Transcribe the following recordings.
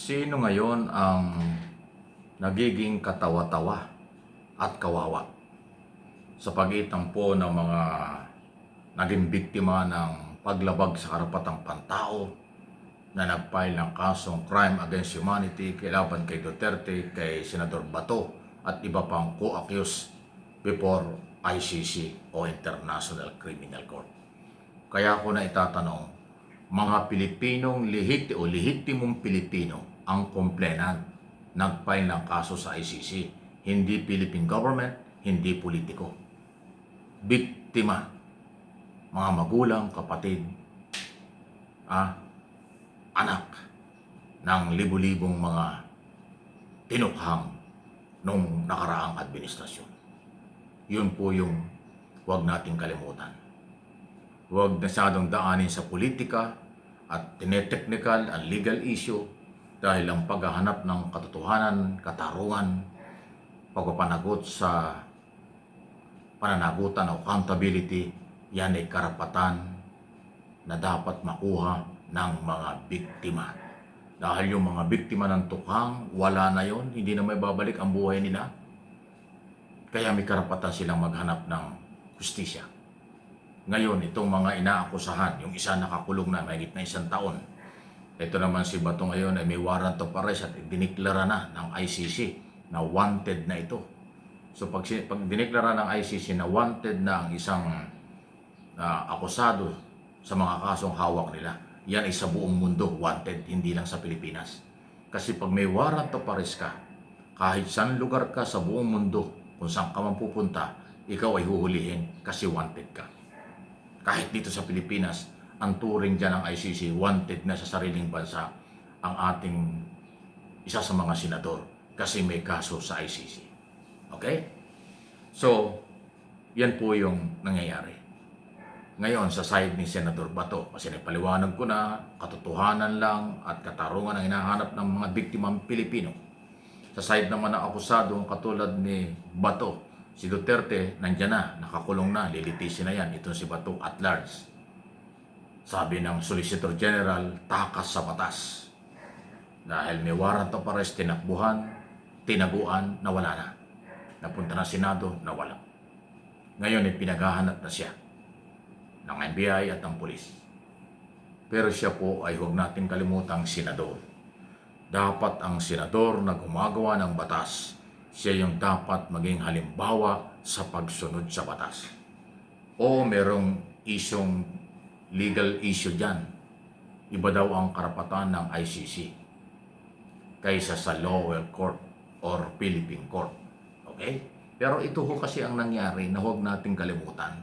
Sino ngayon ang nagiging katawa-tawa at kawawa sa pagitan po ng mga naging biktima ng paglabag sa karapatang pantao na nag-file ng kasong crime against humanity laban kay Duterte, kay Senador Bato at iba pang co-accused before ICC o International Criminal Court. Kaya ako na itatanong, mga Pilipinong lehitimong Pilipino ang complainant, nag-file ng kaso sa ICC, hindi Philippine government, hindi politiko. Biktima, mga magulang, kapatid, anak ng libu-libong mga tinukhang nung nakaraang administrasyon. Yun po yung huwag nating kalimutan. Huwag masyadong daanin sa politika at tinetechnical ang legal issue dahil ang paghahanap ng katotohanan, katarungan, pagpapanagot sa pananagutan o accountability, yan ay karapatan na dapat makuha ng mga biktima. Dahil yung mga biktima ng tukhang, wala na yon, hindi na may babalik ang buhay nila. Kaya may karapatan silang maghanap ng hustisya. Ngayon, itong mga inaakusahan, yung isa nakakulong na mahigit na 1 taon. Ito naman si Bato ngayon ay may warrant of arrest at diniklara na ng ICC na wanted na ito. So pag diniklara ng ICC na wanted na ang isang akusado sa mga kasong hawak nila, yan ay sa buong mundo wanted, hindi lang sa Pilipinas. Kasi pag may warrant of arrest ka, kahit saan lugar ka sa buong mundo, kung saan ka man pupunta, ikaw ay huhulihin kasi wanted ka. Kahit dito sa Pilipinas, ang turing dyan ng ICC, wanted na sa sariling bansa ang ating isa sa mga senador kasi may kaso sa ICC. Okay? So, yan po yung nangyayari. Ngayon, sa side ni Senador Bato, kasi napaliwanag ko na, katotohanan lang at katarungan ang hinahanap ng mga biktimang Pilipino. Sa side naman ng akusadong katulad ni Bato, si Duterte, nandiyan na, nakakulong na, lilitisin na yan. Ito si Bato at large. Sabi ng Solicitor General, takas sa batas. Dahil may warrant of arrest, tinakbuhan, tinaguan, nawala na. Napunta na Senado, nawala. Ngayon ay pinaghahanap na siya ng NBI at ng pulis. Pero siya po ay huwag natin kalimutang senador. Dapat ang senador na gumagawa ng batas, siya yung dapat maging halimbawa sa pagsunod sa batas. O merong legal issue dyan, iba daw ang karapatan ng ICC kaysa sa lower court or Philippine court. Okay? Pero ito ho kasi ang nangyari na huwag nating kalimutan.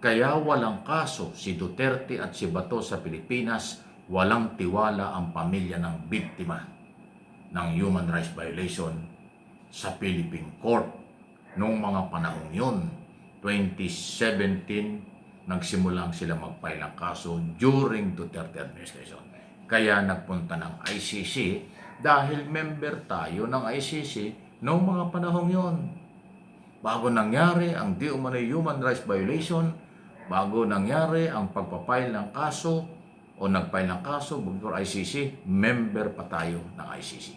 Kaya walang kaso si Duterte at si Bato sa Pilipinas, walang tiwala ang pamilya ng biktima ng human rights violation sa Philippine Court. Noong mga panahon yun, 2017, nagsimulang sila mag-file ng kaso during Duterte administration. Kaya nagpunta ng ICC dahil member tayo ng ICC noong mga panahon yun. Bago nangyari ang di umano'y human rights violation, bago nangyari ang pagpapile ng kaso o nag-file ng kaso before ICC, member pa tayo ng ICC.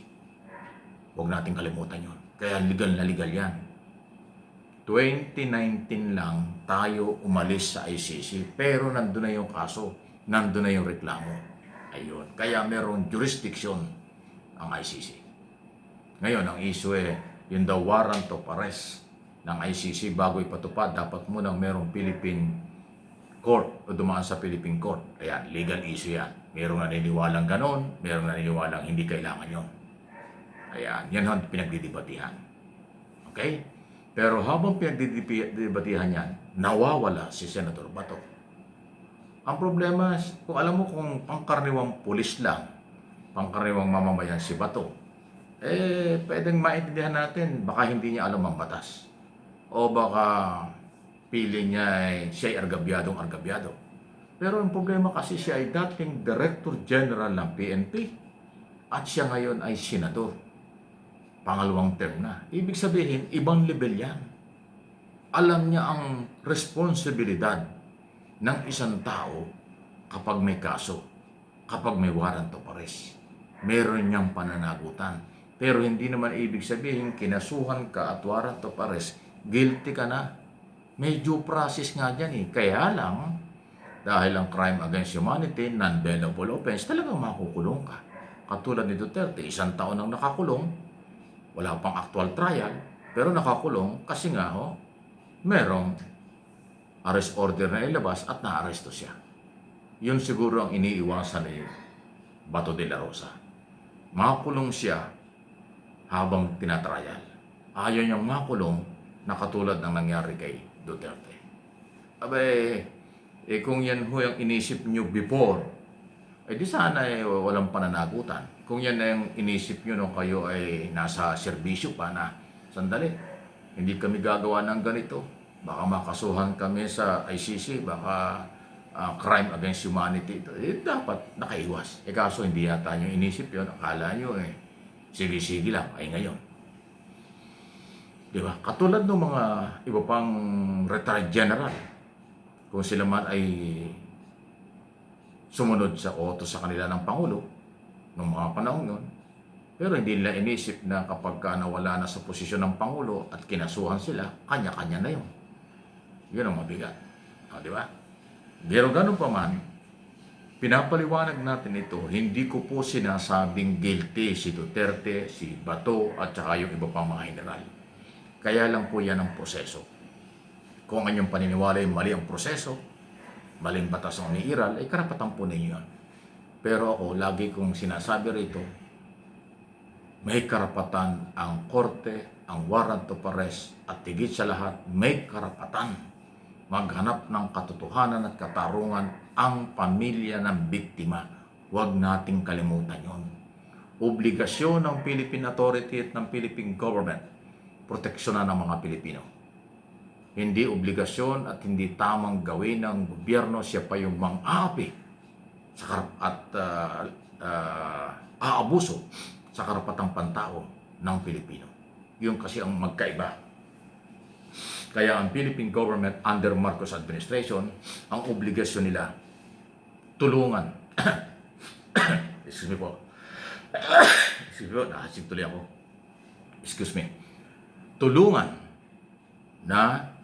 Huwag natin kalimutan yun. Kaya legal na legal yan. 2019 lang tayo umalis sa ICC, pero nandun na yung kaso, nandun na yung reklamo. Ayun. Kaya merong jurisdiction ang ICC. Ngayon, ang issue yung the warrant of arrest ng ICC bago ipatupad, dapat munang merong Philippine court o dumaan sa Philippine court. Ayan, legal issue yan. Merong naniniwalang ganon, merong naniniwalang hindi kailangan yon. Ayan, yan ang pinagdidibatihan. Okay? Pero habang pinagdidibatihan yan, nawawala si Senator Bato. Ang problema, kung alam mo kung pangkaraniwang pulis lang, pangkaraniwang mamamayan si Bato, pwedeng maintindihan natin, baka hindi niya alam ang batas. O baka pili niya ay siya ay argabyado. Pero ang problema kasi siya ay dating Director General ng PNP at siya ngayon ay senador. Pangalawang term na. Ibig sabihin, ibang level yan. Alam niya ang responsibilidad ng isang tao kapag may kaso, kapag may warrant of arrest. meron niyang pananagutan. Pero hindi naman ibig sabihin, kinasuhan ka at warrant of arrest, guilty ka na. May due process nga dyan eh. Kaya lang, dahil ang crime against humanity, non-bailable offense, talagang makukulong ka. Katulad ni Duterte, 1 taon ang nakakulong, wala pang actual trial, pero nakakulong kasi nga merong arrest order na ilabas at naaresto siya. Yun siguro ang iniiwasan ni Bato de la Rosa. Makulong siya habang tinatrial. Ayaw niyang makulong na katulad ng nangyari kay Duterte. Abay, kung yan ho yung inisip niyo before, di sana walang pananagutan. Kung yan na yung inisip niyo nung kayo ay nasa serbisyo pa na, sandali, hindi kami gagawa ng ganito. Baka makasuhan kami sa ICC, baka crime against humanity. Dapat nakaiwas. Kaso hindi yata nyo inisip yun. Akala nyo sige-sige lang. Ay ngayon. Diba? Katulad ng mga iba pang retired general. Kung sila man ay sumunod sa utos sa kanila ng Pangulo noong mga panahon yun. Pero hindi nila inisip na kapag nawala na sa posisyon ng Pangulo at kinasuhan sila, kanya-kanya na yun. Yun ang mabigat. Di ba? Pero ganun pa man, pinapaliwanag natin ito, hindi ko po sinasabing guilty si Duterte, si Bato, at saka yung iba pang mga general. Kaya lang po yan ang proseso. Kung ang inyong paniniwala ay mali ang proseso, maling batas ang niiral, ay karapatan po ninyo yan. Pero ako, lagi kong sinasabi rito, may karapatan ang korte, ang warrant of arrest, at higit sa lahat, may karapatan maghanap ng katotohanan at katarungan ang pamilya ng biktima. Huwag nating kalimutan yon. Obligasyon ng Philippine Authority at ng Philippine Government, proteksyonan ng mga Pilipino. Hindi obligasyon at hindi tamang gawin ng gobyerno, siya pa yung mang-aapi at aabuso sa karapatang pantao ng Pilipino. Yun kasi ang magkaiba. Kaya ang Philippine government under Marcos administration, ang obligasyon nila, tulungan. Excuse me po. Excuse me po, nakasig tuloy ako. Excuse me. Tulungan na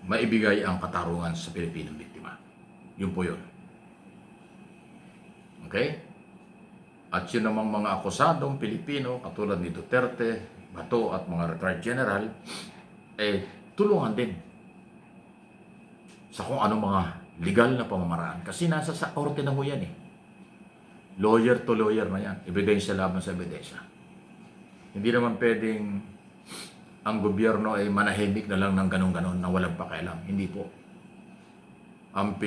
maibigay ang katarungan sa Pilipinong biktima. Yun po yun. Okay? At yun namang mga akusadong Pilipino, katulad ni Duterte, Bato at mga retired general, tulungan din sa kung ano mga legal na pamamaraan. Kasi nasa sa korte na ho yan Lawyer to lawyer na yan. Ebidensya laban sa ebidensya. Hindi naman pwedeng ang gobyerno ay manahimik na lang ng ganun-ganon na walang pakialam. Hindi po. Ang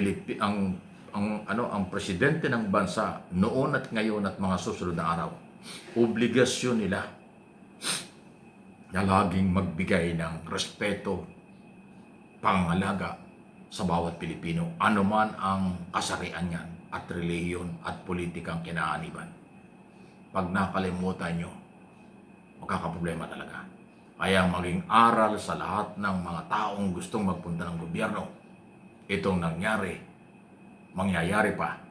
presidente ng bansa noon at ngayon at mga susunod na araw, obligasyon nila na laging magbigay ng respeto, pangalaga sa bawat Pilipino, anuman ang kasarian niyan at relihiyon at politikang kinaaniban. Pag nakalimutan nyo, magkakaproblema talaga. Kaya maging aral sa lahat ng mga taong gustong magpunta ng gobyerno. Itong mangyayari pa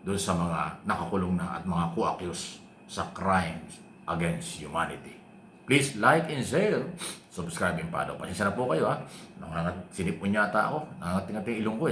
doon sa mga nakakulong na at mga co-accused sa crimes against humanity. Please like and share. Subscribe and follow. Pasensya na po kayo Sinip po niya ata ako. Nangangating-ating ilong ko